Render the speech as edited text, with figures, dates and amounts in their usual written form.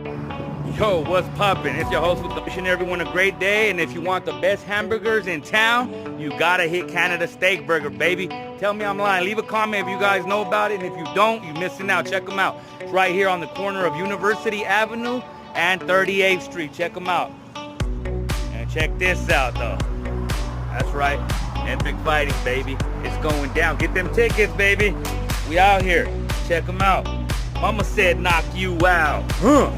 Yo, what's poppin'? It's your host with wishing everyone a great day. And if you want the best hamburgers in town, you gotta hit Canada Steak Burger, baby. Tell me I'm lying. Leave a comment if you guys know about it. And if you don't, you're missing out. Check them out. It's right here on the corner of University Avenue and 38th Street. Check them out. And check this out, though. That's right. Epic Fighting, baby. It's going down. Get them tickets, baby. We out here. Check them out. Mama said knock you out. Huh.